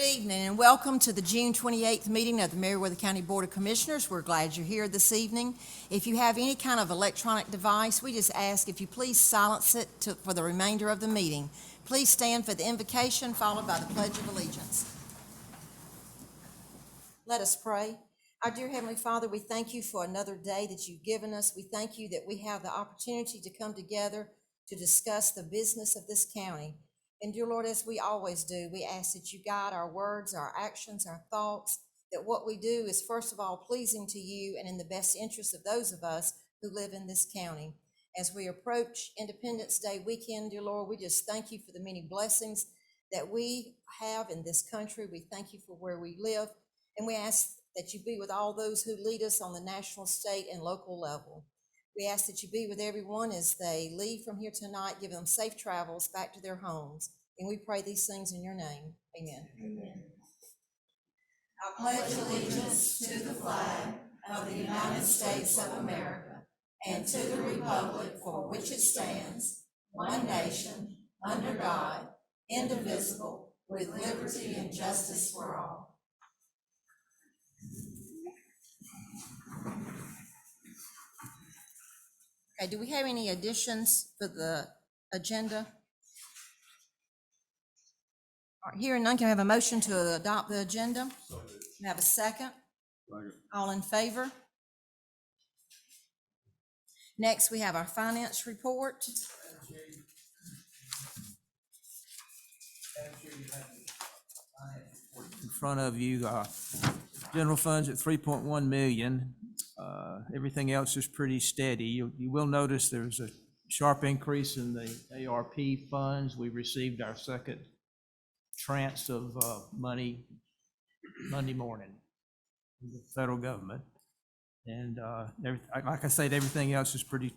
evening and welcome to the June 28th meeting of the Meriwether County Board of Commissioners. We're glad you're here this evening. If you have any kind of electronic device, we just ask if you please silence it for the remainder of the meeting. Please stand for the invocation followed by the Pledge of Allegiance. Let us pray. Our dear Heavenly Father, we thank you for another day that you've given us. We thank you that we have the opportunity to come together to discuss the business of this county. And dear Lord, as we always do, we ask that you guide our words, our actions, our thoughts, that what we do is first of all pleasing to you and in the best interest of those of us who live in this county. As we approach Independence Day weekend, dear Lord, we just thank you for the many blessings that we have in this country. We thank you for where we live, and we ask that you be with all those who lead us on the national, state, and local level. We ask that you be with everyone as they leave from here tonight, give them safe travels back to their homes. And we pray these things in your name. Amen. Amen. I pledge allegiance to the flag of the United States of America and to the republic for which it stands, one nation, under God, indivisible, with liberty and justice for all. Okay, do we have any additions for the agenda? All right, hearing none, can we have a motion to adopt the agenda? Can we have a second? All in favor? Next, we have our finance report. In front of you, general funds at 3.1 million. Everything else is pretty steady. You will notice there's a sharp increase in the ARP funds. We received our second tranche of money Monday morning from the federal government. And like I said, everything else is pretty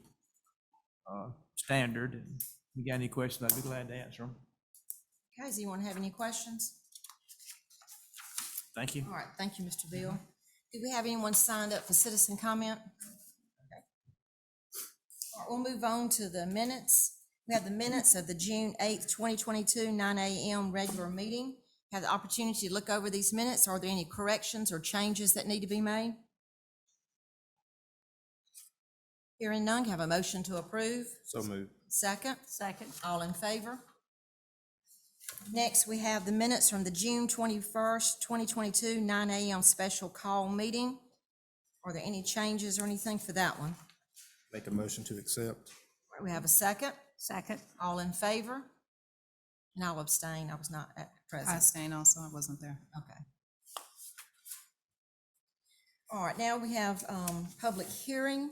standard. And if you got any questions, I'd be glad to answer them. Okay, does anyone have any questions? Thank you. All right, thank you, Mr. Bill. Do we have anyone signed up for citizen comment? Okay. All right, we'll move on to the minutes. We have the minutes of the June 8th, 2022, 9 a.m. regular meeting. Have the opportunity to look over these minutes. Are there any corrections or changes that need to be made? Hearing none, can I have a motion to approve? So moved. Second? Second. All in favor? Next, we have the minutes from the June 21st, 2022, 9 a.m. special call meeting. Are there any changes or anything for that one? Make a motion to accept. We have a second. Second. All in favor? And I'll abstain. I was not I present. abstain also, I wasn't there. Okay. All right, now we have public hearing.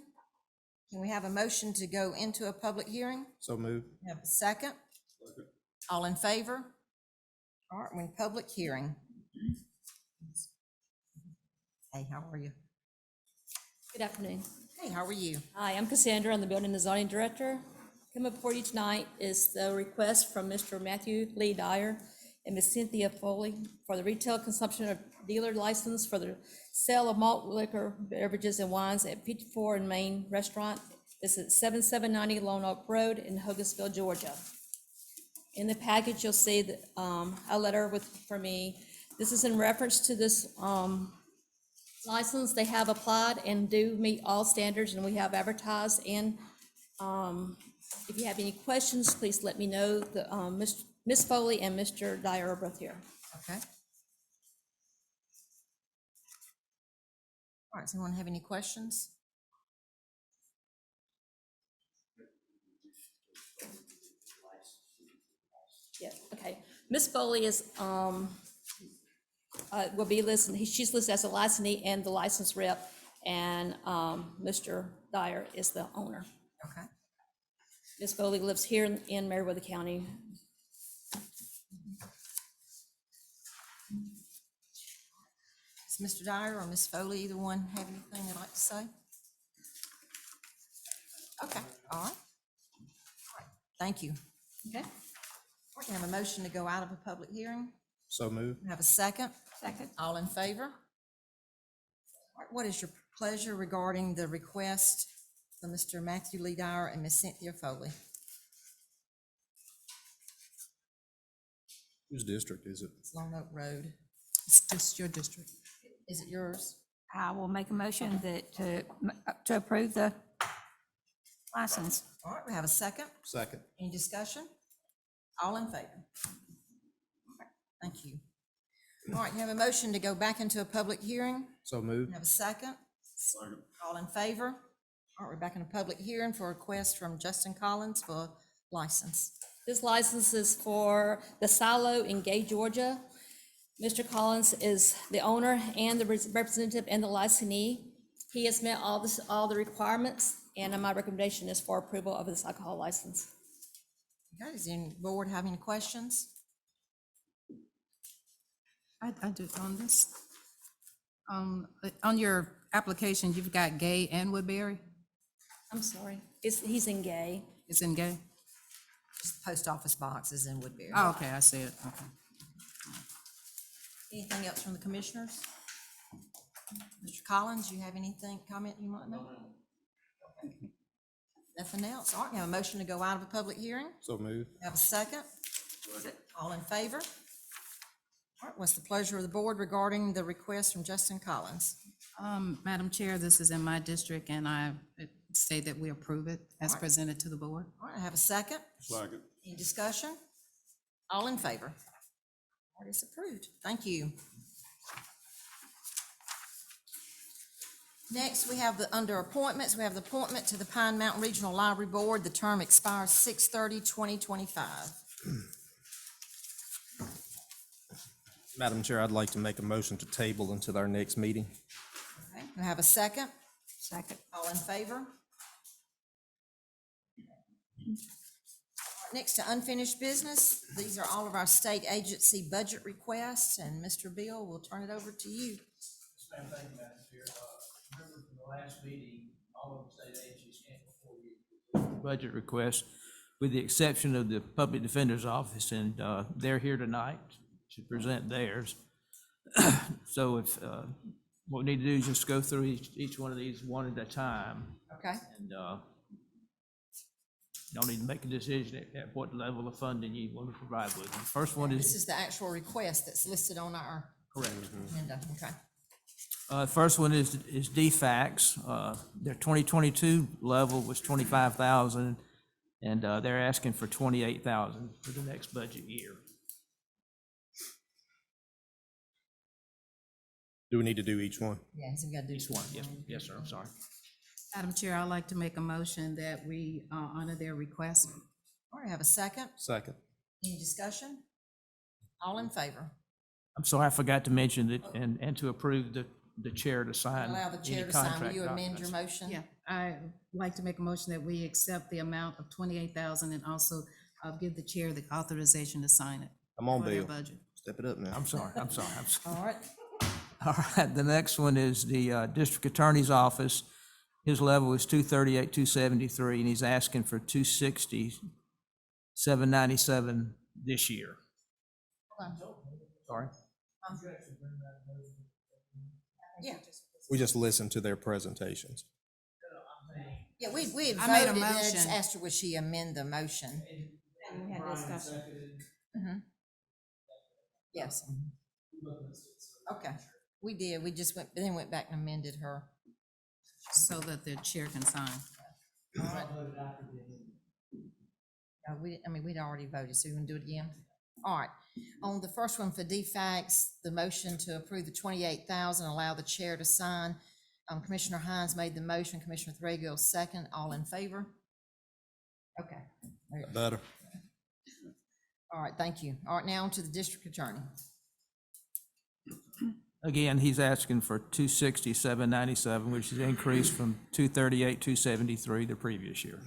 Can we have a motion to go into a public hearing? So moved. We have a second. All in favor? All right, we're in public hearing. Hey, how are you? Good afternoon. Hey, how are you? Hi, I'm Cassandra. I'm the Building and Zoning Director. Coming before you tonight is the request from Mr. Matthew Lee Dyer and Ms. Cynthia Foley for the retail consumption of dealer license for the sale of malt liquor, beverages, and wines at 54 and Main Restaurant. This is 7790 Lone Oak Road in Hogansville, Georgia. In the package, you'll see that, a letter for me. This is in reference to this license. They have applied and do meet all standards, and we have advertised. And if you have any questions, please let me know. Ms. Foley and Mr. Dyer are both here. Okay. All right, does anyone have any questions? Yeah, okay. Ms. Foley is, will be listed, she's listed as a licensee and the license rep, and Mr. Dyer is the owner. Okay. Ms. Foley lives here in Meriwether County. Does Mr. Dyer or Ms. Foley, either one, have anything they'd like to say? Okay, all right. All right, thank you. Okay? We can have a motion to go out of a public hearing. So moved. We have a second. Second. All in favor? All right, what is your pleasure regarding the request from Mr. Matthew Lee Dyer and Ms. Cynthia Foley? Whose district is it? It's Lone Oak Road. It's just your district. Is it yours? I will make a motion to approve the license. All right, we have a second. Second. Any discussion? All in favor? Thank you. All right, you have a motion to go back into a public hearing. So moved. You have a second? Second. All in favor? All right, we're back in a public hearing for a request from Justin Collins for license. This license is for the silo in Gay, Georgia. Mr. Collins is the owner and the representative and the licensee. He has met all the requirements, and my recommendation is for approval of this alcohol license. Okay, does any board have any questions? I do on this. On your application, you've got Gay and Woodbury. I'm sorry, he's in Gay. It's in Gay? Just the post office box is in Woodbury. Oh, okay, I see it. Okay. Anything else from the commissioners? Mr. Collins, you have anything, comment you want to make? Nothing else? All right, we have a motion to go out of a public hearing. So moved. Have a second? All in favor? All right, what's the pleasure of the board regarding the request from Justin Collins? Madam Chair, this is in my district, and I say that we approve it as All right. presented to the board. All right, I have a second? Second. Any discussion? All in favor? All right, it's approved. Thank you. Next, we have under appointments, we have the appointment to the Pine Mountain Regional Library Board. The term expires 6/30/2025. Madam Chair, I'd like to make a motion to table until our next meeting. Okay, we have a second? Second. All in favor? All right, next to unfinished business, these are all of our state agency budget requests, and Mr. Bill, we'll turn it over to you. Thank you, Madam Chair. Remember from the last meeting, all of the state agencies came before you. Budget requests, with the exception of the Public Defender's Office, and they're here tonight to present theirs. So if, what we need to do is just go through each one of these one at a time, Okay, and y'all need to make a decision at what level of funding you want to provide with. The first one this is, is the actual request that's listed on our correct. agenda, okay. First one is DFAX. Their 2022 level was 25,000, and they're asking for 28,000 for the next budget year. Do we need to do each one? Yeah, he's got to do Each one, yes, sir, I'm sorry. Madam Chair, I'd like to make a motion that we honor their request. All right, have a second? Second. Any discussion? All in favor? I'm sorry, I forgot to mention that, and to approve the chair to sign Allow the chair any to sign. Will contract you amend your documents. motion? Yeah, I'd like to make a motion that we accept the amount of 28,000 and also give the chair the authorization to sign it. Come on, for their Bill. budget. Step it up now. I'm sorry. All right, All right, the next one is the District Attorney's Office. His level is 238,273, and he's asking for 260,797 this year. hold on. Sorry. Yeah, We just listened to their presentations. yeah, we had I made a voted, and I just motion. asked her, would she amend the motion? We had discussion. Yes. Okay, we did, we just went back and amended her. So that the chair can sign. All right. We'd already voted, so you want to do it again? All right, on the first one for DFAX, the motion to approve the 28,000, allow the chair to sign. Commissioner Hines made the motion, Commissioner Threadgill second, all in favor? Okay, Better. all right, thank you. All right, now on to the district attorney. Again, he's asking for 260,797, which is increased from 238,273 the previous year.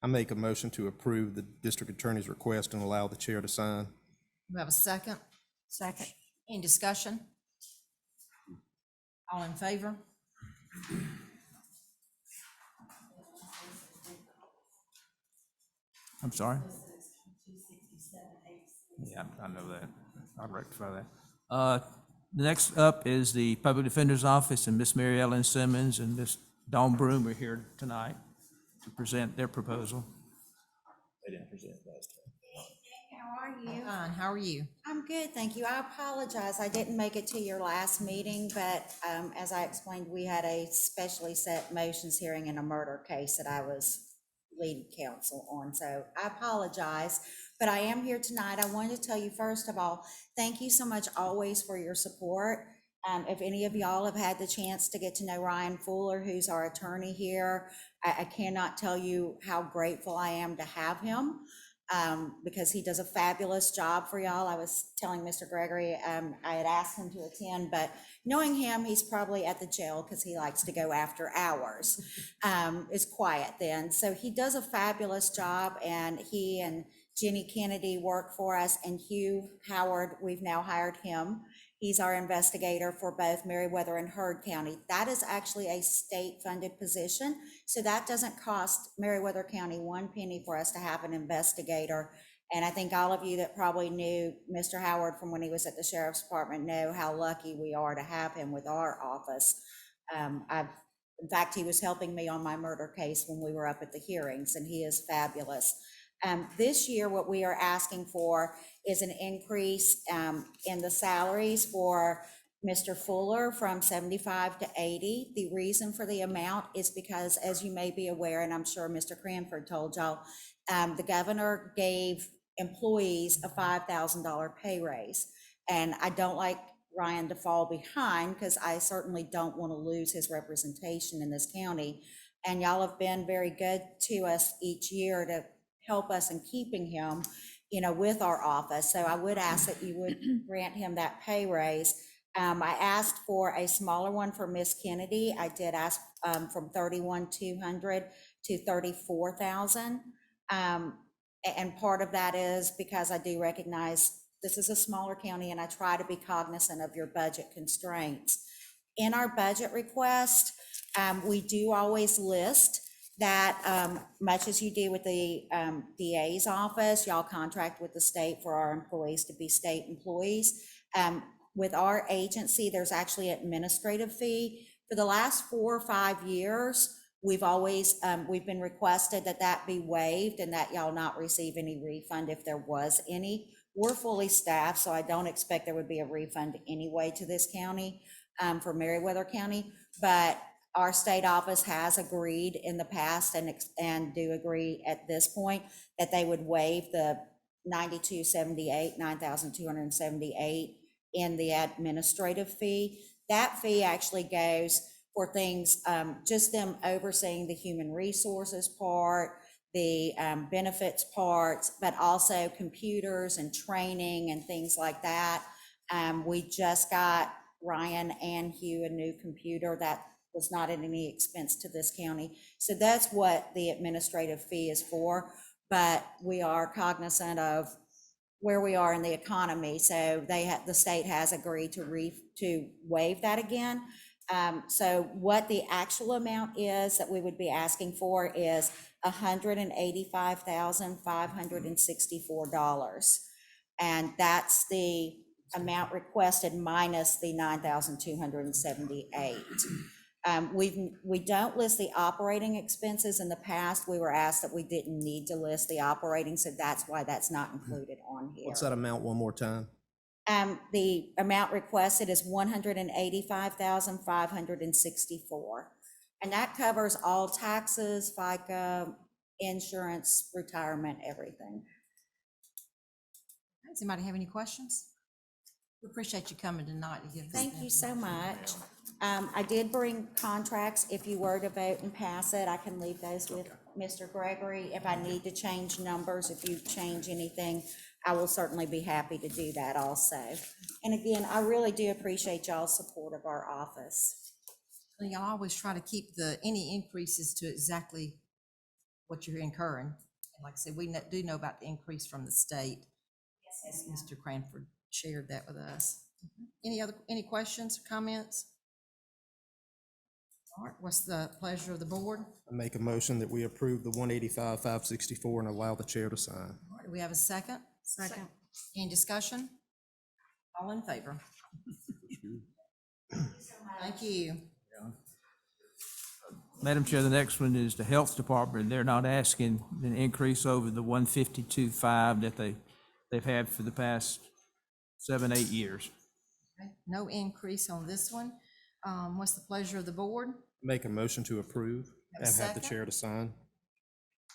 I make a motion to approve the district attorney's request and allow the chair to sign. We have a second? Second. Any discussion? All in favor? I'm sorry? Yeah, I know that. I'll rectify that. The next up is the Public Defender's Office, and Miss Mary Ellen Simmons and Miss Dawn Broom are here tonight to present their proposal. They didn't present last time. How are are you? Fine, how are you? I'm good, thank you. I apologize, I didn't make it to your last meeting, but as I explained, we had a specially set motions hearing in a murder case that I was lead counsel on, so I apologize. But I am here tonight. I wanted to tell you, first of all, thank you so much always for your support. If any of y'all have had the chance to get to know Ryan Fuller, who's our attorney here, I cannot tell you how grateful I am to have him. Because he does a fabulous job for y'all. I was telling Mr. Gregory, I had asked him to attend, but knowing him, he's probably at the jail because he likes to go after hours. It's quiet then. So he does a fabulous job, and he and Jenny Kennedy work for us, and Hugh Howard, we've now hired him. He's our investigator for both Meriwether and Heard County. That is actually a state-funded position, so that doesn't cost Meriwether County one penny for us to have an investigator. And I think all of you that probably knew Mr. Howard from when he was at the Sheriff's Department know how lucky we are to have him with our office. In fact, he was helping me on my murder case when we were up at the hearings, and he is fabulous. This year, what we are asking for is an increase in the salaries for Mr. Fuller from 75 to 80. The reason for the amount is because, as you may be aware, and I'm sure Mr. Cranford told y'all, the governor gave employees a $5,000 pay raise. And I don't like Ryan to fall behind, because I certainly don't want to lose his representation in this county. And y'all have been very good to us each year to help us in keeping him, you know, with our office. So I would ask that you would grant him that pay raise. I asked for a smaller one for Miss Kennedy. I did ask from 31,200 to 34,000. And part of that is because I do recognize this is a smaller county, and I try to be cognizant of your budget constraints. In our budget request, we do always list that much as you do with the DA's office, y'all contract with the state for our employees to be state employees. With our agency, there's actually an administrative fee. For the last 4 or 5 years, we've always, we've been requested that that be waived and that y'all not receive any refund if there was any. We're fully staffed, so I don't expect there would be a refund anyway to this county for Meriwether County, but our state office has agreed in the past and do agree at this point that they would waive the $9,278 in the administrative fee. That fee actually goes for things, just them overseeing the human resources part, the benefits parts, but also computers and training and things like that. We just got Ryan and Hugh a new computer that was not at any expense to this county. So that's what the administrative fee is for, but we are cognizant of where we are in the economy. So the state has agreed to waive that again. So what the actual amount is that we would be asking for is $185,564. And that's the amount requested minus the 9,278. We don't list the operating expenses. In the past, we were asked that we didn't need to list the operating, so that's why that's not included on here. What's that amount one more time? The amount requested is $185,564. And that covers all taxes, FICA, insurance, retirement, everything. Does anybody have any questions? We appreciate you coming tonight to give us. Thank you so much. I did bring contracts. If you were to vote and pass it, I can leave those with Mr. Gregory. If I need to change numbers, if you change anything, I will certainly be happy to do that also. And again, I really do appreciate y'all's support of our office. I always try to keep any increases to exactly what you're incurring. And like I said, we do know about the increase from the state. As Mr. Cranford shared that with us. Any questions or comments? All right, what's the pleasure of the board? I make a motion that we approve the 185,564 and allow the chair to sign. All right, do we have a second? Second. Any discussion? All in favor? Thank you. Madam Chair, the next one is the Health Department. They're not asking an increase over the 152.5 that they they've had for the past 7, 8 years. Okay, no increase on this one. What's the pleasure of the board? Make a motion to approve Have a and have the second? chair to sign.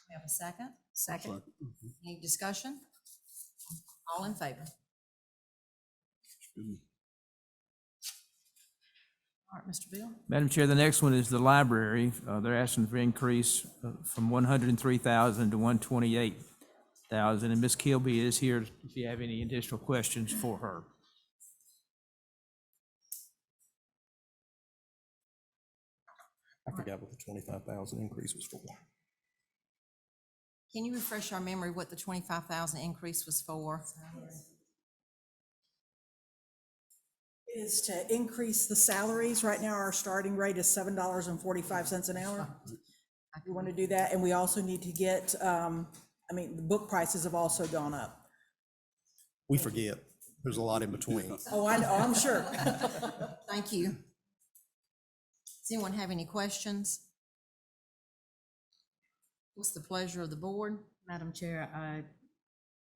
We have a second? Second. Any discussion? All in favor? All right, Mr. Bill? Madam Chair, the next one is the library. They're asking for increase from 103,000 to 128,000, and Ms. Kilby is here if you have any additional questions for her. I forgot what the 25,000 increase was for. Can you refresh our memory what the 25,000 increase was for? Is to increase the salaries. Right now, our starting rate is $7.45 an hour. We want to do that, and we also need to get, the book prices have also gone up. We forget. There's a lot in between. Oh, I know, I'm sure. Thank you. Does anyone have any questions? What's the pleasure of the board? Madam Chair, I'd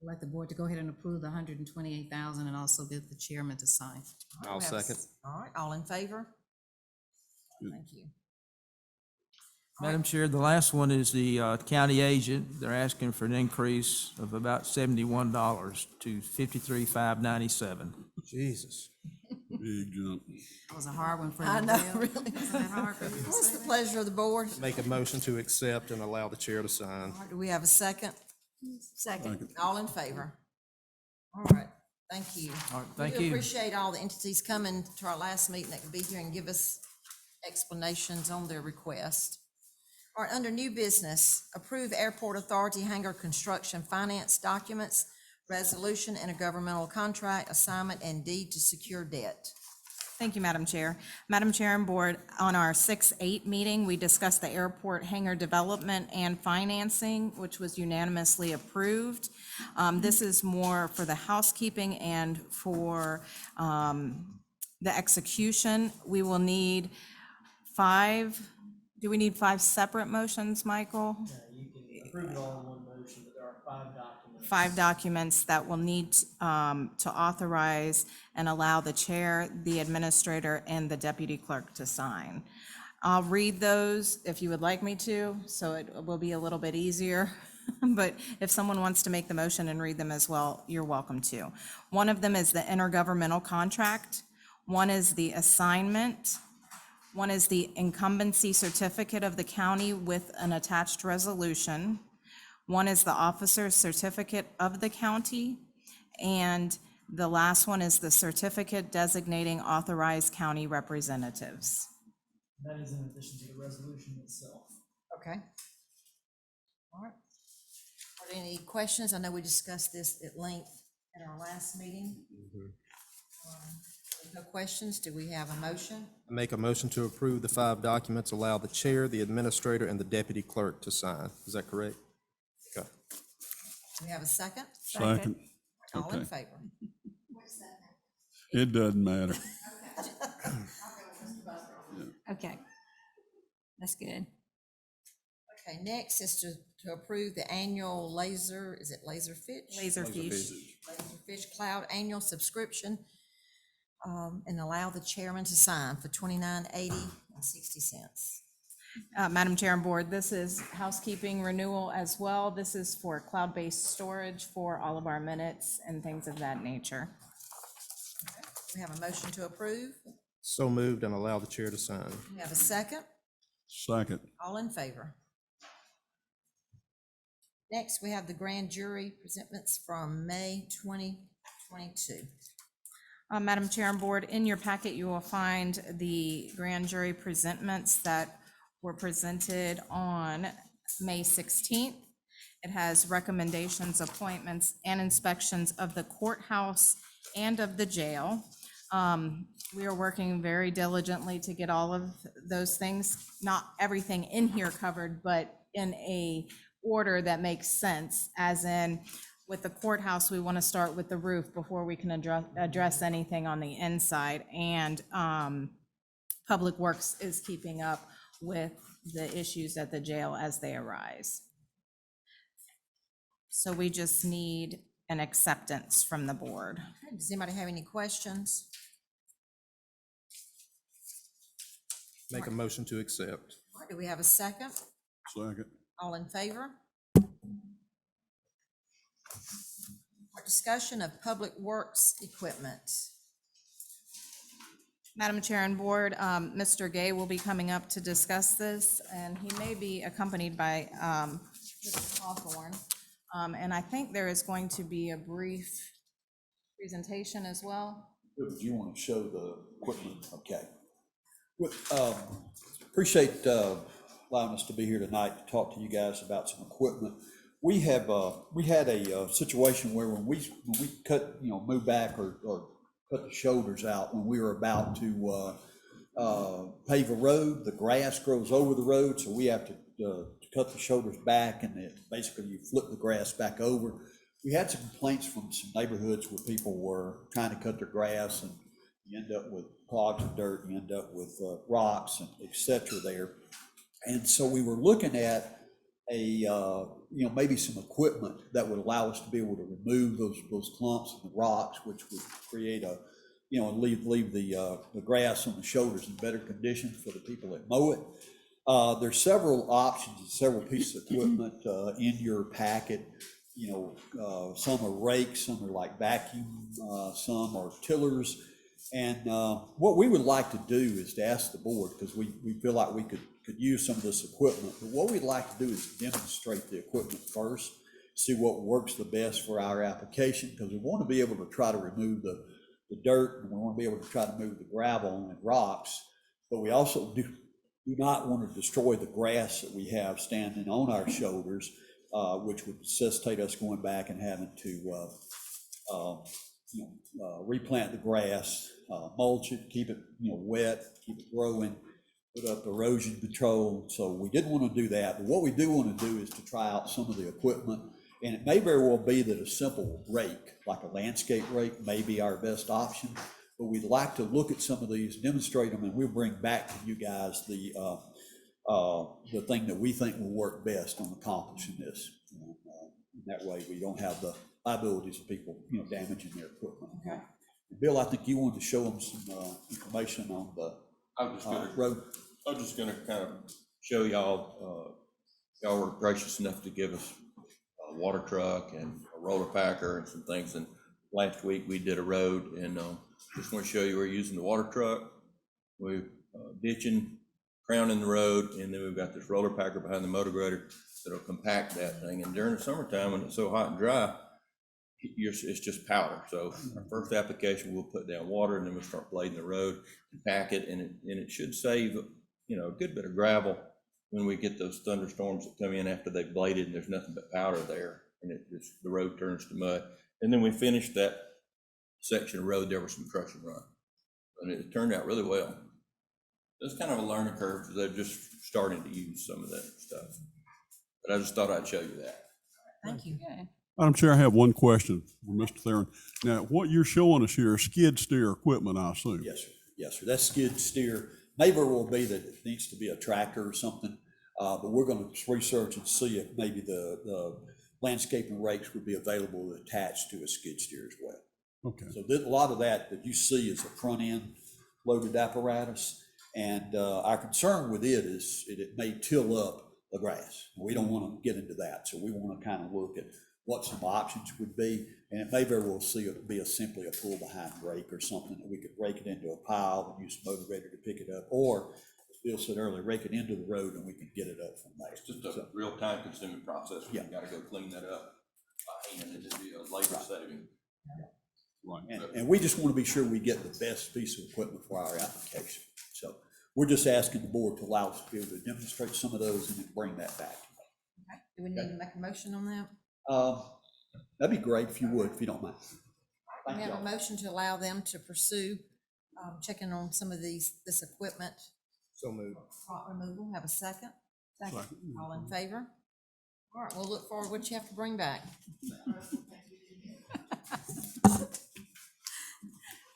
like the board to go ahead and approve the 128,000 and also get the chairman to sign. All right, I'll we have a second. All right, all in favor? Thank you. Madam Chair, the last one is the county agent. They're asking for an increase of about $71 to $53,597. Jesus. Big jump. That was a hard one for you. I know, Bill. really. Wasn't that hard for you to What's say the that? pleasure of the board? Make a motion to accept and allow the chair to sign. All right, do we have a second? Second. All in favor? All right, thank you. All right, thank We you. appreciate all the entities coming to our last meeting that could be here and give us explanations on their request. All right, under new business, approve airport authority hangar construction finance documents, resolution and a governmental contract assignment and deed to secure debt. Thank you, Madam Chair. Madam Chair and Board, on our 6-8 meeting, we discussed the airport hangar development and financing, which was unanimously approved. This is more for the housekeeping and for the execution. We will need 5, do we need 5 separate motions, Michael? You can approve it all in one motion, but there are 5 documents. 5 documents that will need to authorize and allow the chair, the administrator, and the deputy clerk to sign. I'll read those if you would like me to, so it will be a little bit easier. But if someone wants to make the motion and read them as well, you're welcome to. One of them is the intergovernmental contract. One is the assignment. One is the incumbency certificate of the county with an attached resolution. One is the officer's certificate of the county, and the last one is the certificate designating authorized county representatives. That is in addition to the resolution itself. Okay. All right. Are there any questions? I know we discussed this at length at our last meeting. If no questions, do we have a motion? Make a motion to approve the 5 documents, allow the chair, the administrator, and the deputy clerk to sign. Is that correct? Okay. Do we have a second? Second. All in Okay. favor? It doesn't matter. Okay. That's good. Okay, next is to approve the annual is it Laserfish? Laserfish. Laserfish Cloud Annual Subscription, and allow the chairman to sign for $29.80. Madam Chair and Board, this is housekeeping renewal as well. This is for cloud-based storage for all of our minutes and things of that nature. We have a motion to approve. So moved and allow the chair to sign. We have a second. Second. All in favor? Next, we have the grand jury presentments from May 2022. Madam Chair and Board, in your packet, you will find the grand jury presentments that were presented on May 16th. It has recommendations, appointments, and inspections of the courthouse and of the jail. We are working very diligently to get all of those things, not everything in here covered, but in a order that makes sense, as in, with the courthouse, we want to start with the roof before we can address anything on the inside. And Public Works is keeping up with the issues at the jail as they arise. So we just need and acceptance from the board. Okay, does anybody have any questions? Make a motion to accept. All right, do we have a second? Second. All in favor? Our discussion of public works equipment. Madam Chair and Board, Mr. Gay will be coming up to discuss this, and he may be accompanied by Mr. Hawthorne. And I think there is going to be a brief presentation as well. Do you want to show the equipment? Okay. Appreciate allowing us to be here tonight to talk to you guys about some equipment. We had a situation where when we cut, move back or cut the shoulders out when we were about to pave a road, the grass grows over the road, so we have to cut the shoulders back, and basically you flip the grass back over. We had some complaints from some neighborhoods where people were trying to cut their grass, and you end up with clogs of dirt, you end up with rocks and et cetera there. And so we were looking at maybe some equipment that would allow us to be able to remove those clumps and the rocks, which would create and leave the grass on the shoulders in better condition for the people that mow it. There's several options and several pieces of equipment in your packet. Some are rakes, some are like vacuum, some are tillers. And what we would like to do is to ask the board, because we feel like we could use some of this equipment, but what we'd like to do is demonstrate the equipment first, see what works the best for our application, because we want to be able to try to remove the dirt, and we want to be able to try to move the gravel and rocks, but we also do not want to destroy the grass that we have standing on our shoulders, which would necessitate us going back and having to replant the grass, mulch it, keep it wet, keep it growing, put up erosion control. So we didn't want to do that, but what we do want to do is to try out some of the equipment, and it may very well be that a simple rake, like a landscape rake, may be our best option, but we'd like to look at some of these, demonstrate them, and we'll bring back to you guys the thing that we think will work best on accomplishing this. That way we don't have the liabilities of people, damaging their equipment. Okay. Bill, I think you wanted to show them some information on the road. I was just gonna kind of show y'all, y'all were gracious enough to give us a water truck and a roller packer and some things. And last week we did a road, and just want to show you we're using the water truck. We're ditching, crowning the road, and then we've got this roller packer behind the motor grader that'll compact that thing. And during the summertime when it's so hot and dry, it's just powder. So our first application, we'll put down water, and then we'll start blading the road and pack it, and it should save a good bit of gravel when we get those thunderstorms that come in after they've bladed and there's nothing but powder there, and the road turns to mud. And then we finished that section of road there with some crush and run, and it turned out really well. It's kind of a learning curve because they're just starting to use some of that stuff, but I just thought I'd show you that. Thank you. Madam Chair, I have one question for Mr. Theron. Now, what you're showing us here is skid steer equipment, I assume? Yes, sir. Yes, sir. That's skid steer. Maybe it will be that it needs to be a tractor or something, but we're going to research and see if maybe the landscaping rakes would be available to attach to a skid steer as well. Okay. So a lot of that you see is a front end loaded apparatus, and our concern with it is it may till up the grass. We don't want to get into that, so we want to kind of look at what some options would be, and it may very well be simply a pull behind rake or something that we could rake it into a pile and use a motor grader to pick it up, or as Bill said earlier, rake it into the road and we can get it up from there. It's just a real time consuming process. Yeah. You gotta go clean that up by hand, and it'd be a labor saving. Right. And we just want to be sure we get the best piece of equipment for our application. So we're just asking the board to allow us to be able to demonstrate some of those and then bring that back. Okay. Do we need to make a motion on that? That'd be great if you would, if you don't mind. We Thank have you. a motion to allow them to pursue checking on some of this equipment. So moved. Rock removal, have a second? Second. All in favor? All right, we'll look forward to what you have to bring back.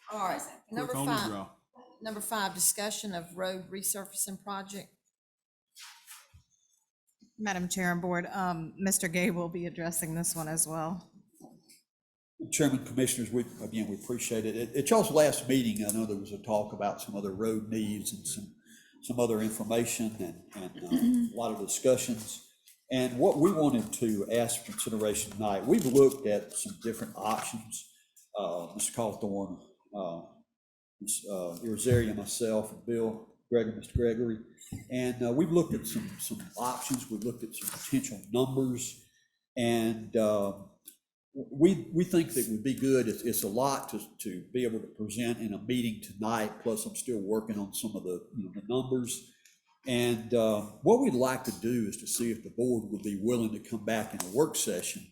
All right, Quick on the draw. number five, discussion of road resurfacing project. Madam Chair and Board, Mr. Gay will be addressing this one as well. Chairman, Commissioners, we appreciate it. At y'all's last meeting, I know there was a talk about some other road needs and some other information and a lot of discussions. And what we wanted to ask for consideration tonight, we've looked at some different options. Mr. Cawthorn, Ms. Irizarry, myself, and Mr. Gregory. And we've looked at some options. We've looked at some potential numbers. And we think that would be good. It's a lot to be able to present in a meeting tonight, plus I'm still working on some of the numbers. And what we'd like to do is to see if the board would be willing to come back in a work session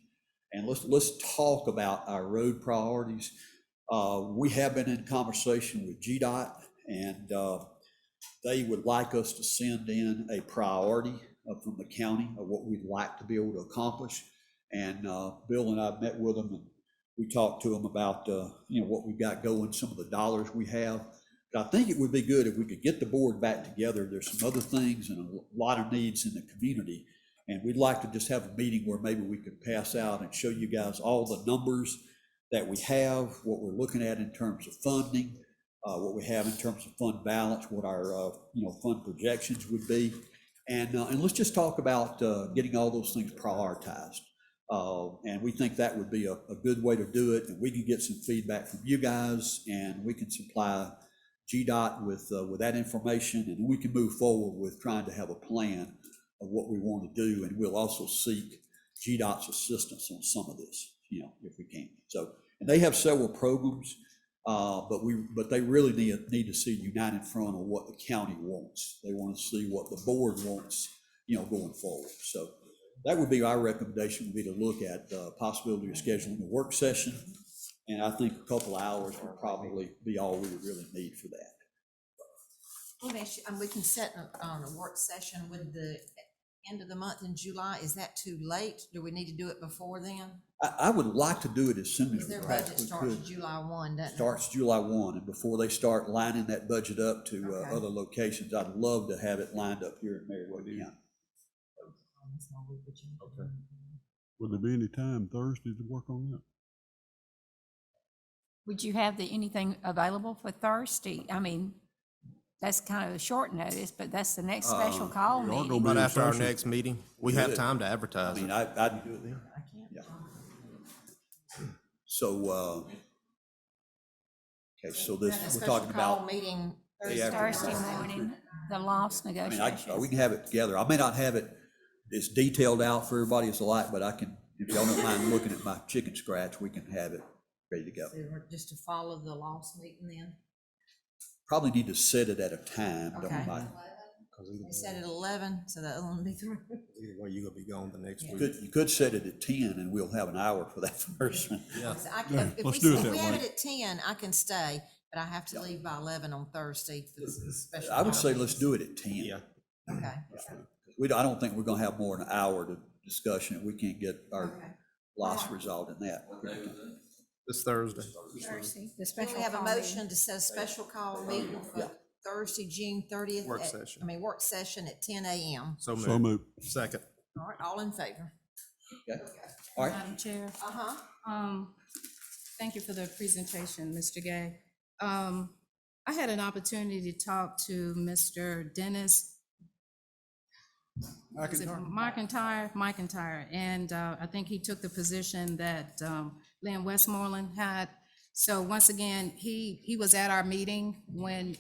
and let's talk about our road priorities. We have been in conversation with GDOT, and they would like us to send in a priority from the county of what we'd like to be able to accomplish. And Bill and I met with them, and we talked to them about what we've got going, some of the dollars we have. But I think it would be good if we could get the board back together. There's some other things and a lot of needs in the community, and we'd like to just have a meeting where maybe we could pass out and show you guys all the numbers that we have, what we're looking at in terms of funding, what we have in terms of fund balance, what our fund projections would be, and let's just talk about getting all those things prioritized. And we think that would be a good way to do it, and we can get some feedback from you guys, and we can supply GDOT with that information, and we can move forward with trying to have a plan of what we want to do, and we'll also seek GDOT's assistance on some of this, if we can. So, and they have several programs, but they really need to see united front on what the county wants. They want to see what the board wants, going forward. So that would be our recommendation, would be to look at the possibility of scheduling a work session. And I think a couple of hours would probably be all we would really need for that. We can set a work session with the end of the month in July. Is that too late? Do we need to do it before then? I would like to do it as soon as we Their budget practically starts could. July 1, doesn't it? Starts July 1, and before they start lining that budget up to Okay. other locations, I'd love to have it lined up here in Meriwether County. Okay. Would there be any time Thursday to work on that? Would you have anything available for Thursday? I mean, that's kind of a short notice, but that's the next special call we are meeting. gonna Right after our session. next meeting, we have Good. time to I advertise mean, it. I'd do it then. Yeah. So, okay, so this, That a we're special talking call about, meeting Day Thursday. after Thursday morning, the loss I mean, negotiations. we can have it together. I may not have it as detailed out for everybody as alike, but I can, if y'all don't mind looking at my chicken scratch, we can have it ready to go. So we're just to follow the loss meeting then? Probably need to set it at a time, don't Okay. mind. We set it at 11, so that will be through. Either way, you're gonna be gone the next week. You could set it at 10 and we'll have an hour for that person. Yeah. So I Yeah, can- if let's we, do it if that we have way. it at 10, I can stay, but I have to leave by 11 on Thursday for this special. I would call say meeting. let's do it at 10. Yeah. Okay. I don't think we're gonna have more than an hour to discussion. We can't get our Okay. loss resolved in that. This Thursday. Thursday, the Do special we have a call meeting. motion to set a special call meeting for Thursday, June 30th? Work session. Work session at 10 a.m. So So moved. moved. Second. All right, all in favor? Okay. All right. Madam Chair, Uh-huh. thank you for the presentation, Mr. Gay. I had an opportunity to talk to Mr. Dennis is it McIntyre, and I think he took the position that Lynn Westmoreland had. So once again, he was at our meeting when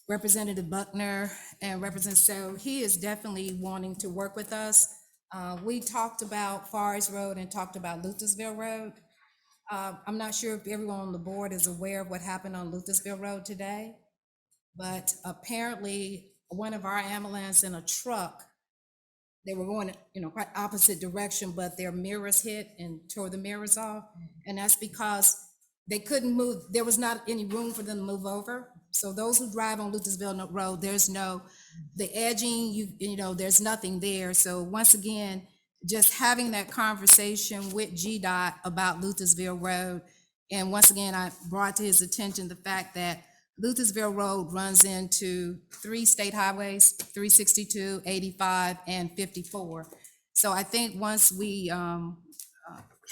Representative Buckner and so he is definitely wanting to work with us. We talked about Forest Road and talked about Luthersville Road. I'm not sure if everyone on the board is aware of what happened on Luthersville Road today, but apparently one of our ambulance and a truck, they were going, quite opposite direction, but their mirrors hit and tore the mirrors off. And that's because they couldn't move. There was not any room for them to move over. So those who drive on Luthersville Road, there's the edging, there's nothing there. So once again, just having that conversation with GDOT about Luthersville Road. And once again, I brought to his attention the fact that Luthersville Road runs into 3 state highways, 362, 85, and 54. So I think once we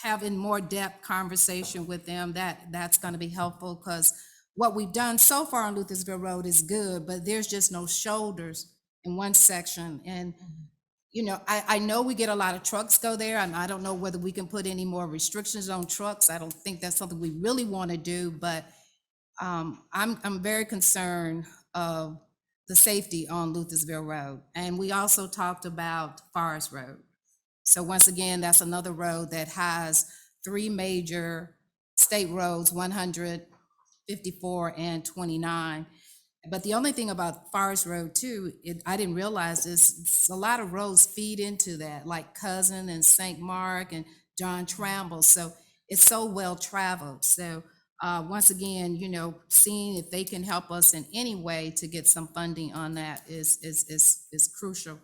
having more depth conversation with them, that's gonna be helpful, because what we've done so far on Luthersville Road is good, but there's just no shoulders in one section. And, you know, I know we get a lot of trucks go there, and I don't know whether we can put any more restrictions on trucks. I don't think that's something we really want to do, but I'm very concerned of the safety on Luthersville Road. And we also talked about Forest Road. So once again, that's another road that has three major state roads, 100, 54, and 29. But the only thing about Forest Road too, I didn't realize this, a lot of roads feed into that, like Cousin and St. Mark and John Tramble. So it's so well traveled. So once again, you know, seeing if they can help us in any way to get some funding on that is crucial.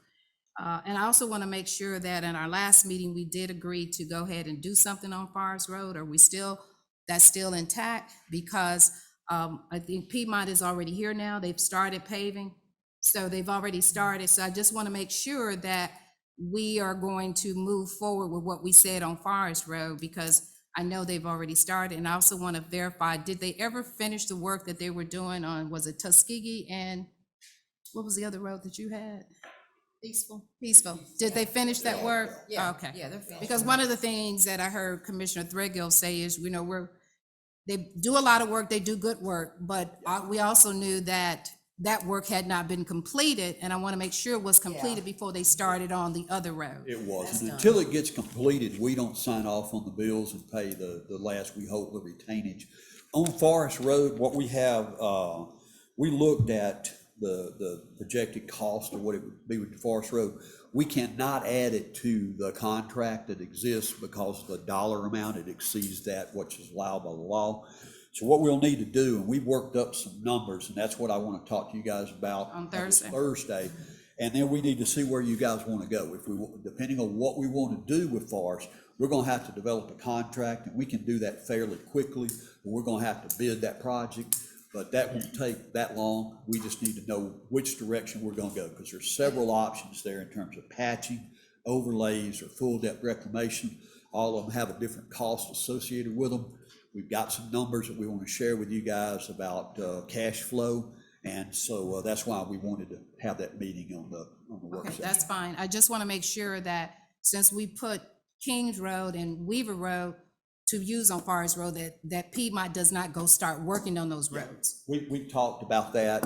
And I also want to make sure that in our last meeting, we did agree to go ahead and do something on Forest Road. Are we still, that's still intact? Because I think Piedmont is already here now. They've started paving. So they've already started. So I just want to make sure that we are going to move forward with what we said on Forest Road, because I know they've already started. And I also want to verify, did they ever finish the work that they were doing on, was it Tuskegee and what was the other road that you had? Peaceful. Did they finish that work? Yeah, Okay. yeah, they're finished. Because one of the things that I heard Commissioner Threadgill say is, you know, they do a lot of work, they do good work, but we also knew that that work had not been completed, and I want to make sure it was completed before they started on the other road. It wasn't. Until it gets completed, we don't sign off on the bills and pay the last, we hope, the retainage. On Forest Road, what we have, we looked at the projected cost of what it would be with Forest Road. We cannot add it to the contract that exists because the dollar amount, it exceeds that which is allowed by the law. So what we'll need to do, and we've worked up some numbers, and that's what I want to talk to you guys about On this Thursday. Thursday. And then we need to see where you guys want to go. If we, depending on what we want to do with Forest, we're going to have to develop a contract, and we can do that fairly quickly. But we're going to have to bid that project, but that won't take that long. We just need to know which direction we're going to go, because there's several options there in terms of patching, overlays, or full depth reclamation. All of them have a different cost associated with them. We've got some numbers that we want to share with you guys about cash flow. And so that's why we wanted to have that meeting on the work Okay, session. that's fine. I just want to make sure that since we put Kings Road and Weaver Road to use on Forest Road, that Piedmont does not go start working on those roads. We've talked about that.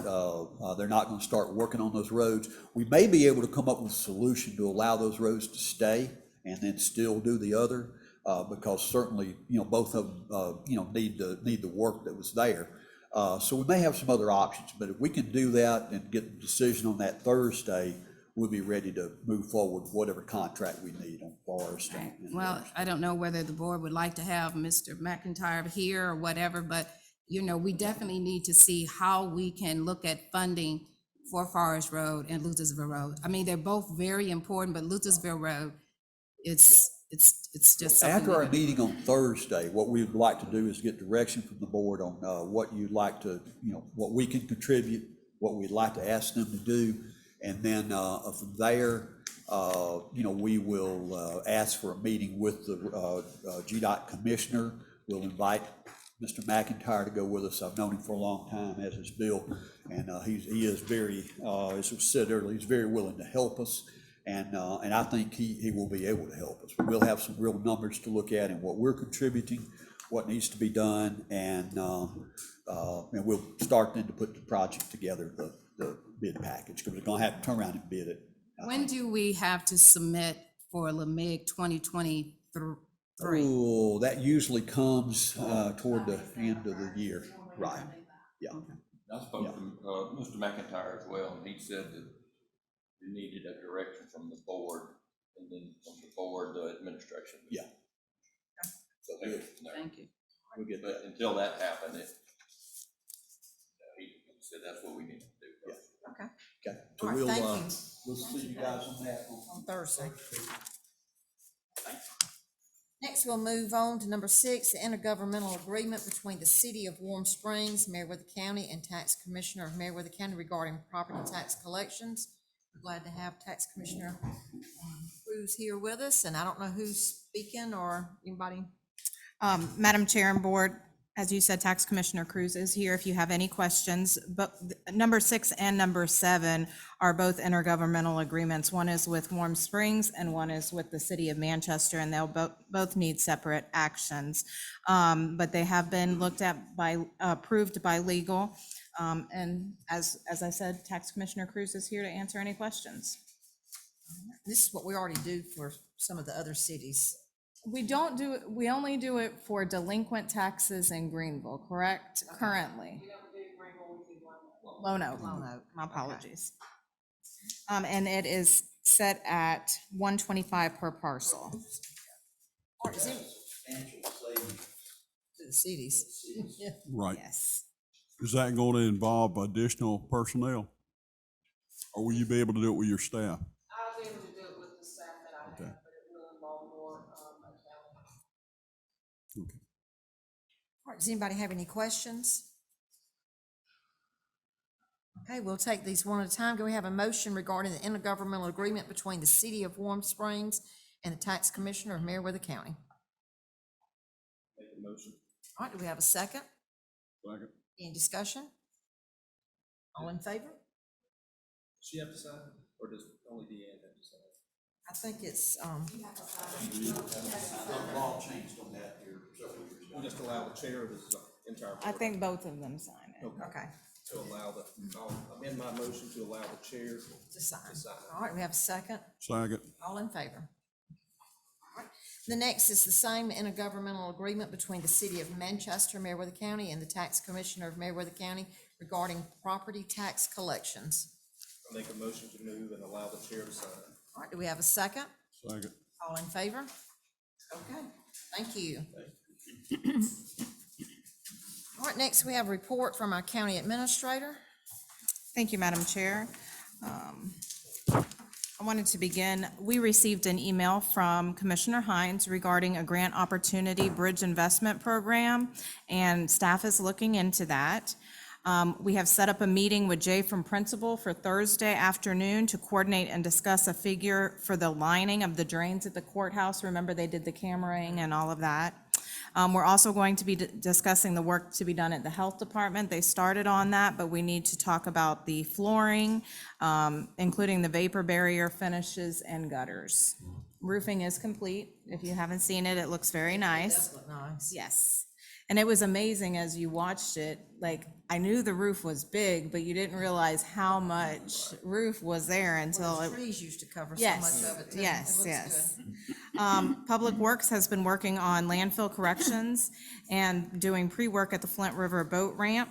They're not going to start working on those roads. We may be able to come up with a solution to allow those roads to stay and then still do the other, because certainly, you know, both of them, you know, need the work that was there. So we may have some other options, but if we can do that and get the decision on that Thursday, we'll be ready to move forward with whatever contract we need on Forest. Right. Well, I don't know whether the board would like to have Mr. McIntyre here or whatever, but, you know, we definitely need to see how we can look at funding for Forest Road and Luthersville Road. I mean, they're both very important, but Luthersville Road, it's just something. After our meeting on Thursday, what we would like to do is get direction from the board on what you'd like to, you know, what we can contribute, what we'd like to ask them to do. And then from there, you know, we will ask for a meeting with the GDOT commissioner. We'll invite Mr. McIntyre to go with us. I've known him for a long time, as is Bill, and he is very, as was said earlier, he's very willing to help us. And I think he will be able to help us. We'll have some real numbers to look at and what we're contributing, what needs to be done, and we'll start then to put the project together, the bid package, because we're gonna have to turn around and bid it. When do we have to submit for LMIG 2023? Oh, that usually comes toward the end of the year, right? Yeah. I spoke to Mr. McIntyre as well, and he said that we needed a direction from the board, and then from the board, the administration. Yeah. So Thank you. We'll get but that. until that happened, he said that's what we need to do. Yeah. Okay, Okay. So all right, thank you. we'll see you guys on that. On Thursday. Next, we'll move on to number 6, the intergovernmental agreement between the City of Warm Springs, Meriwether County, and Tax Commissioner of Meriwether County regarding property tax collections. We're glad to have Tax Commissioner Cruz here with us, and I don't know who's speaking or anybody. Madam Chair and Board, as you said, Tax Commissioner Cruz is here if you have any questions. But number 6 and number 7 are both intergovernmental agreements. One is with Warm Springs and one is with the City of Manchester, and they'll both need separate actions. But they have been looked at by, approved by legal. And as I said, Tax Commissioner Cruz is here to answer any questions. This is what we already do for some of the other cities. We don't do it, we only do it for delinquent taxes in Greenville, correct? Currently. Lone Oak, my apologies. And it is set at 125 per parcel. Or is it to the cities? Yeah. Right. Yes. Is that going to involve additional personnel? Or will you be able to do it with your staff? I'll be able to do it with the staff that I have, but it will involve more accounting. Okay. All right, does anybody have any questions? Okay, we'll take these one at a time. Do we have a motion regarding the intergovernmental agreement between the City of Warm Springs and the Tax Commissioner of Meriwether County? Make a motion. All right, do we have a second? Second. Any discussion? All in favor? Does she have to sign, or does only Deanne have to sign? I think it's, Law changed on that here several years ago. We'll just allow the chair of this entire board. I think both of them sign it. okay, To allow I'll amend my motion to allow the chair to sign. to sign. All right, we have a second. Second. All in favor? All right. The next is the same intergovernmental agreement between the City of Manchester, Meriwether County, and the Tax Commissioner of Meriwether County regarding property tax collections. I make a motion to move and allow the chair to sign. All right, do we have a second? Second. All in favor? Okay, thank you. All right, next we have a report from our county administrator. Thank you, Madam Chair. I wanted to begin, we received an email from Commissioner Hines regarding a grant opportunity bridge investment program, and staff is looking into that. We have set up a meeting with Jay from Principal for Thursday afternoon to coordinate and discuss a figure for the lining of the drains at the courthouse. Remember, they did the cameraing and all of that. We're also going to be discussing the work to be done at the health department. They started on that, but we need to talk about the flooring, including the vapor barrier finishes and gutters. Roofing is complete. If you haven't seen it, it looks very nice. Does look nice. Yes. And it was amazing as you watched it. Like, I knew the roof was big, but you didn't realize how much roof was there until Those it. trees used to cover so much Yes, of it too. It yes, looks yes. good. Public Works has been working on landfill corrections and doing pre-work at the Flint River Boat Ramp.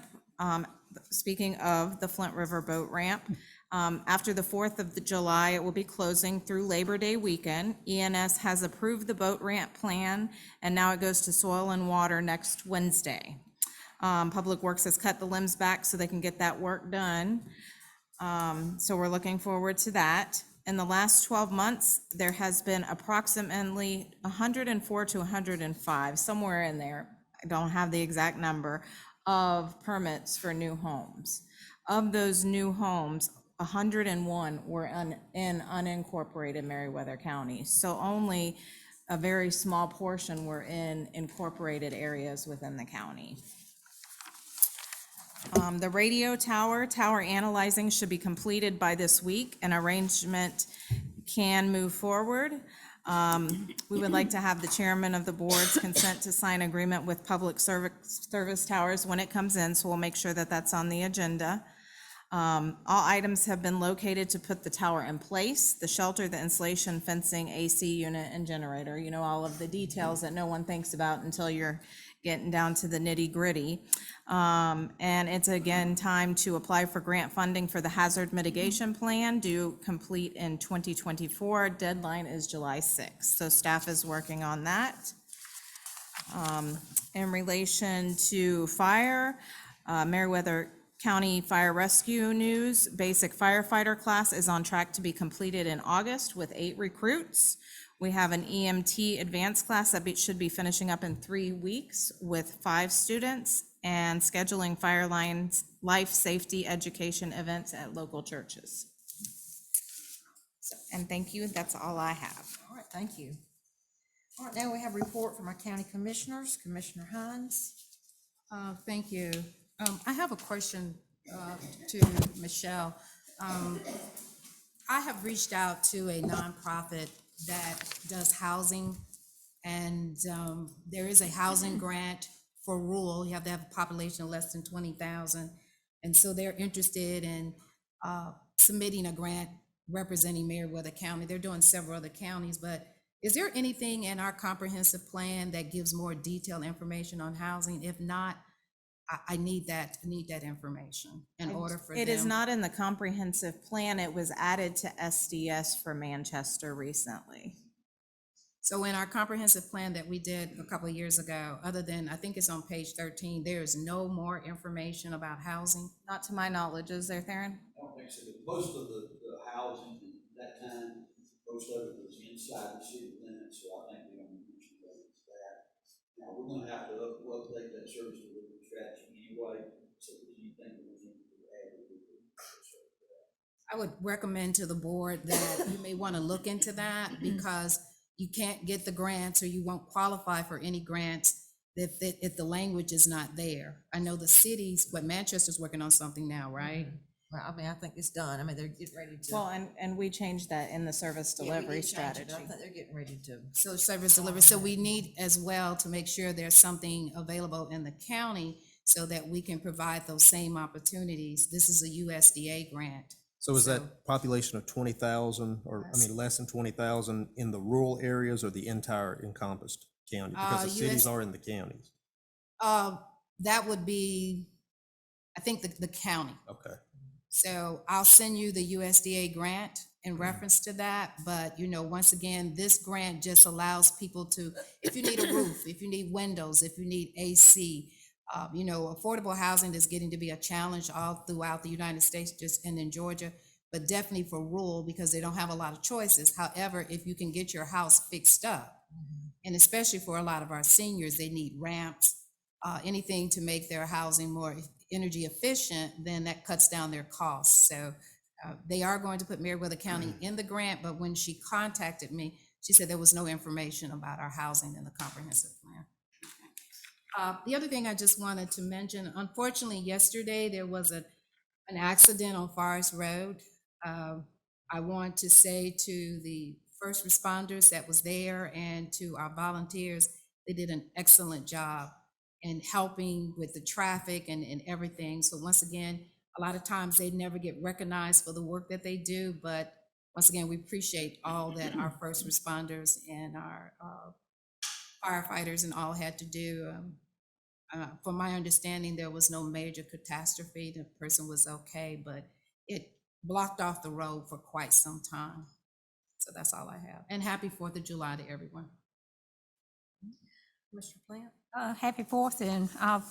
Speaking of the Flint River Boat Ramp, after the 4th of July, it will be closing through Labor Day weekend. ENS has approved the boat ramp plan, and now it goes to Soil and Water next Wednesday. Public Works has cut the limbs back so they can get that work done. So we're looking forward to that. In the last 12 months, there has been approximately 104 to 105, somewhere in there, I don't have the exact number, of permits for new homes. Of those new homes, 101 were in unincorporated Meriwether County. So only a very small portion were in incorporated areas within the county. The radio tower analyzing should be completed by this week, and arrangement can move forward. We would like to have the chairman of the board's consent to sign agreement with Public Service Towers when it comes in, so we'll make sure that that's on the agenda. All items have been located to put the tower in place: the shelter, the insulation, fencing, AC unit, and generator. You know, all of the details that no one thinks about until you're getting down to the nitty gritty. And it's again time to apply for grant funding for the hazard mitigation plan, due complete in 2024. Deadline is July 6th. So staff is working on that. In relation to fire, Meriwether County Fire Rescue news, basic firefighter class is on track to be completed in August with 8 recruits. We have an EMT advanced class that should be finishing up in 3 weeks with 5 students, and scheduling fire lines, life safety education events at local churches. So And thank you, that's all I have. All right, thank you. All right, now we have a report from our county commissioners. Commissioner Hines. Thank you. I have a question to Michelle. I have reached out to a nonprofit that does housing, and there is a housing grant for rural. You have to have a population of less than 20,000. And so they're interested in submitting a grant representing Meriwether County. They're doing several other counties, but is there anything in our comprehensive plan that gives more detailed information on housing? If not, I need that information in order for them. It is not in the comprehensive plan. It was added to SDS for Manchester recently. So in our comprehensive plan that we did a couple of years ago, other than, I think it's on page 13, there is no more information about housing? Not to my knowledge, is there, Theron? I don't think so, but most of the housing at that time, most of it was inside the city limits, so I think we only mentioned that. Now, we're gonna have to update that service delivery strategy anyway, so if anything that we need to add, we can. I would recommend to the board that you may want to look into that, because you can't get the grants, or you won't qualify for any grants if the language is not there. I know the cities, but Manchester's working on something now, right? Well, I mean, I think it's done. I mean, they're getting ready to. Well, and we changed that in the service Yeah, we delivery did change it, strategy. but I think they're getting ready to. So service delivery, so we need as well to make sure there's something available in the county so that we can provide those same opportunities. This is a USDA grant. So is that population of 20,000, or, I mean, less than 20,000 in the rural areas or the entire encompassed county? Because the cities are in the counties. That would be, I think, the county. Okay. So I'll send you the USDA grant in reference to that, but once again, this grant just allows people to, if you need a roof, if you need windows, if you need AC, affordable housing is getting to be a challenge all throughout the United States, just and in Georgia, but definitely for rural, because they don't have a lot of choices. However, if you can get your house fixed up, and especially for a lot of our seniors, they need ramps, anything to make their housing more energy efficient, then that cuts down their costs. So they are going to put Meriwether County in the grant, but when she contacted me, she said there was no information about our housing in the comprehensive plan. The other thing I just wanted to mention, unfortunately, yesterday there was an accident on Forest Road. I want to say to the first responders that was there and to our volunteers, they did an excellent job in helping with the traffic and everything. So once again, a lot of times they never get recognized for the work that they do, but once again, we appreciate all that our first responders and our firefighters and all had to do. From my understanding, there was no major catastrophe. The person was okay, but it blocked off the road for quite some time. So that's all I have. And happy 4th of July to everyone. Mr. Plant? Happy 4th, and I'll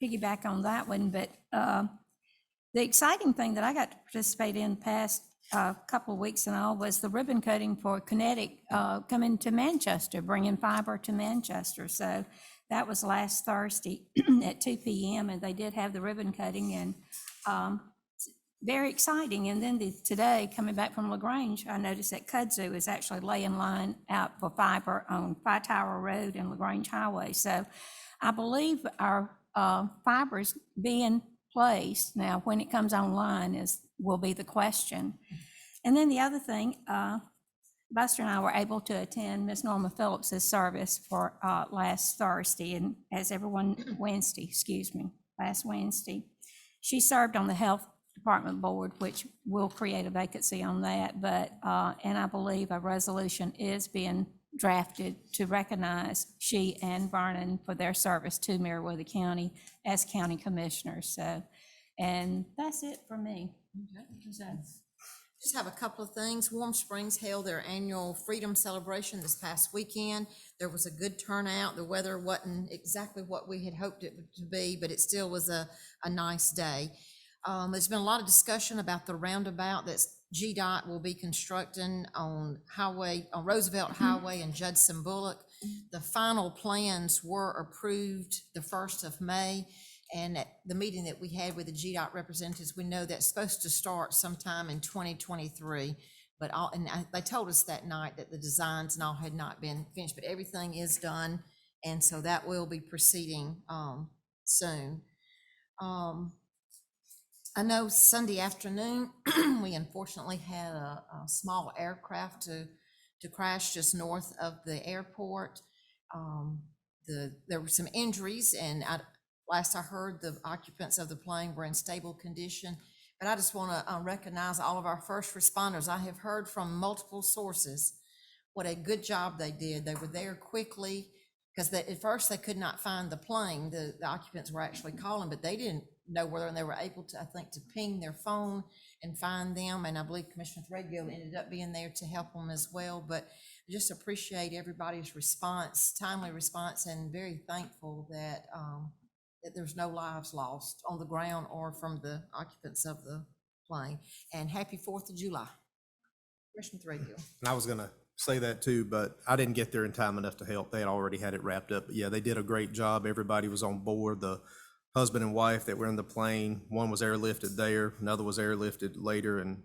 piggyback on that one, but the exciting thing that I got to participate in past couple of weeks and all was the ribbon cutting for Kinetic coming to Manchester, bringing fiber to Manchester. So that was last Thursday at 2 p.m. and they did have the ribbon cutting, and very exciting. And then today, coming back from LaGrange, I noticed that Kudzu is actually laying line out for fiber on Phi Tower Road and LaGrange Highway. So I believe our fiber is being placed. Now, when it comes online will be the question. And then the other thing, Buster and I were able to attend Miss Norma Phillips's service for last Thursday, and last Wednesday. She served on the Health Department Board, which will create a vacancy on that, but, and I believe a resolution is being drafted to recognize she and Vernon for their service to Meriwether County as county commissioners. So, and that's it for me. So, Just have a couple of things. Warm Springs held their annual Freedom Celebration this past weekend. There was a good turnout. The weather wasn't exactly what we had hoped it to be, but it still was a nice day. There's been a lot of discussion about the roundabout that GDOT will be constructing on Roosevelt Highway and Judson Bullock. The final plans were approved the 1st of May. And at the meeting that we had with the GDOT representatives, we know that's supposed to start sometime in 2023. but they told us that night that the designs and all had not been finished, but everything is done. And so that will be proceeding, soon. I know Sunday afternoon, we unfortunately had a small aircraft to crash just north of the airport. There were some injuries, and last I heard, the occupants of the plane were in stable condition. But I just want to recognize all of our first responders. I have heard from multiple sources what a good job they did. They were there quickly, because at first they could not find the plane. The occupants were actually calling, but they didn't know whether, and they were able to, I think, to ping their phone and find them. And I believe Commissioner Threadgill ended up being there to help them as well. But I just appreciate everybody's response, timely response, and very thankful that that there's no lives lost on the ground or from the occupants of the plane. And happy 4th of July. Commissioner Threadgill. And I was gonna say that too, but I didn't get there in time enough to help. They had already had it wrapped up. But yeah, they did a great job. Everybody was on board. The husband and wife that were in the plane, one was airlifted there, another was airlifted later, and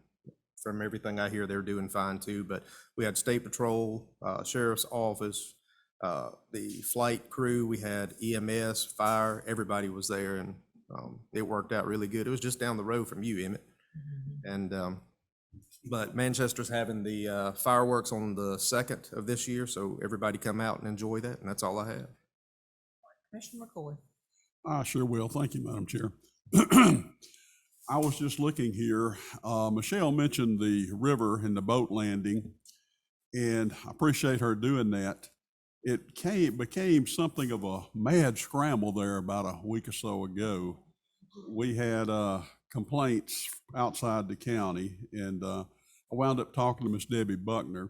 from everything I hear, they're doing fine too. But we had State Patrol, Sheriff's Office, the flight crew, we had EMS, fire, everybody was there, and it worked out really good. It was just down the road from you, Emmett. And but Manchester's having the fireworks on the 2nd of this year, so everybody come out and enjoy that, and that's all I have. Commissioner McCoy. I sure will. Thank you, Madam Chair. I was just looking here. Michelle mentioned the river and the boat landing, and I appreciate her doing that. It became something of a mad scramble there about a week or so ago. We had complaints outside the county, and I wound up talking to Miss Debbie Buckner,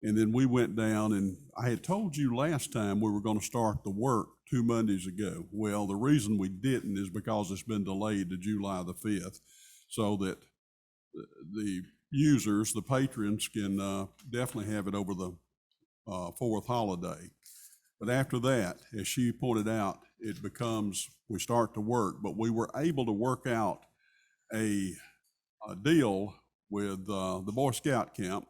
and then we went down, and I had told you last time we were going to start the work 2 Mondays ago. Well, the reason we didn't is because it's been delayed to July the 5th, so that the users, the patrons, can definitely have it over the 4th holiday. But after that, as she pointed out, it becomes, we start to work, but we were able to work out a deal with the Boy Scout camp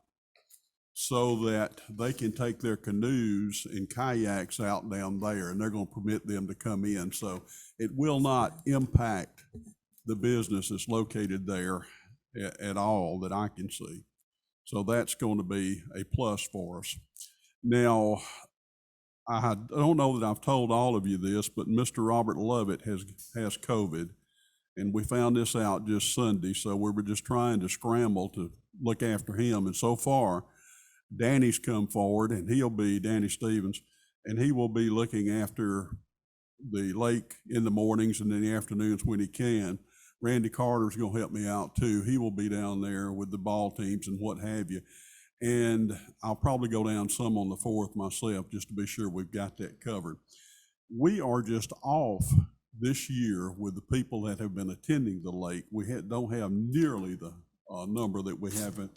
so that they can take their canoes and kayaks out down there, and they're going to permit them to come in. So it will not impact the business that's located there at all that I can see. So that's going to be a plus for us. Now, I don't know that I've told all of you this, but Mr. Robert Lovett has COVID, and we found this out just Sunday, so we were just trying to scramble to look after him. And so far, Danny's come forward, and Danny Stevens, and he will be looking after the lake in the mornings and in the afternoons when he can. Randy Carter's going to help me out too. He will be down there with the ball teams and what have you. And I'll probably go down some on the 4th myself just to be sure we've got that covered. We are just off this year with the people that have been attending the lake. We don't have nearly the number that we have had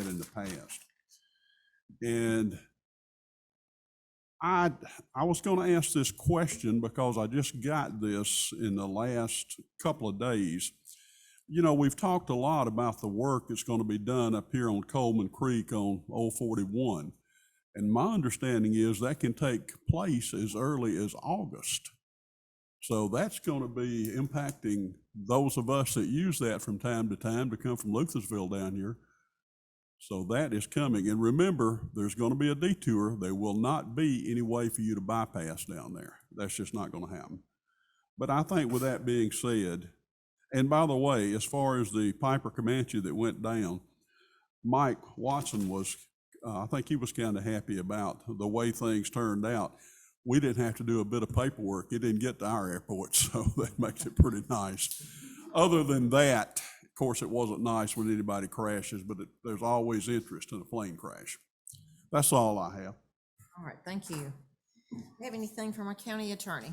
in the past. And I was going to ask this question because I just got this in the last couple of days. You know, we've talked a lot about the work that's going to be done up here on Coleman Creek on Old 41. And my understanding is that can take place as early as August. So that's going to be impacting those of us that use that from time to time to come from Luthersville down here. So that is coming. And remember, there's going to be a detour. There will not be any way for you to bypass down there. That's just not going to happen. But I think with that being said, and by the way, as far as the Piper Comanche that went down, Mike Watson was, I think he was kind of happy about the way things turned out. We didn't have to do a bit of paperwork. It didn't get to our airport, so that makes it pretty nice. Other than that, of course, it wasn't nice when anybody crashes, but there's always interest in a plane crash. That's all I have. All right, thank you. Do you have anything from our county attorney?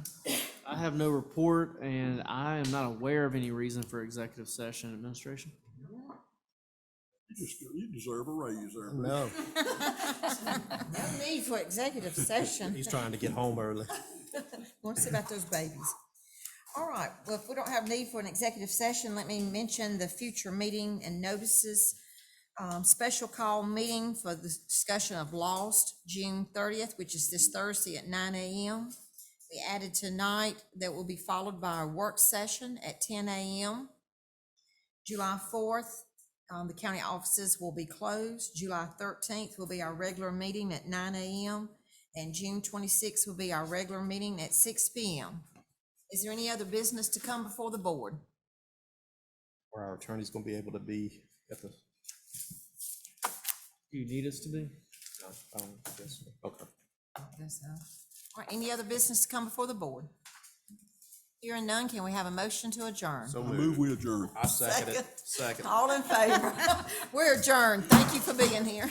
I have no report, and I am not aware of any reason for executive session. Administration? You deserve a raise there. No, No need for executive session. he's trying to get home early. Want to see about those babies. All right, well, if we don't have need for an executive session, let me mention the future meeting and notices. special call meeting for the discussion of Lost, June 30th, which is this Thursday at 9 a.m. We added tonight that will be followed by a work session at 10 a.m. July 4th, the county offices will be closed. July 13th will be our regular meeting at 9 a.m. And June 26th will be our regular meeting at 6 p.m. Is there any other business to come before the board? Or our attorney's gonna be able to be at the, Do you need us to be? I don't guess, okay. Yes, sir. All right, any other business to come before the board? Hearing none, can we have a motion to adjourn? So I move we adjourn. I second it, second. All in favor? We're adjourned. Thank you for being here.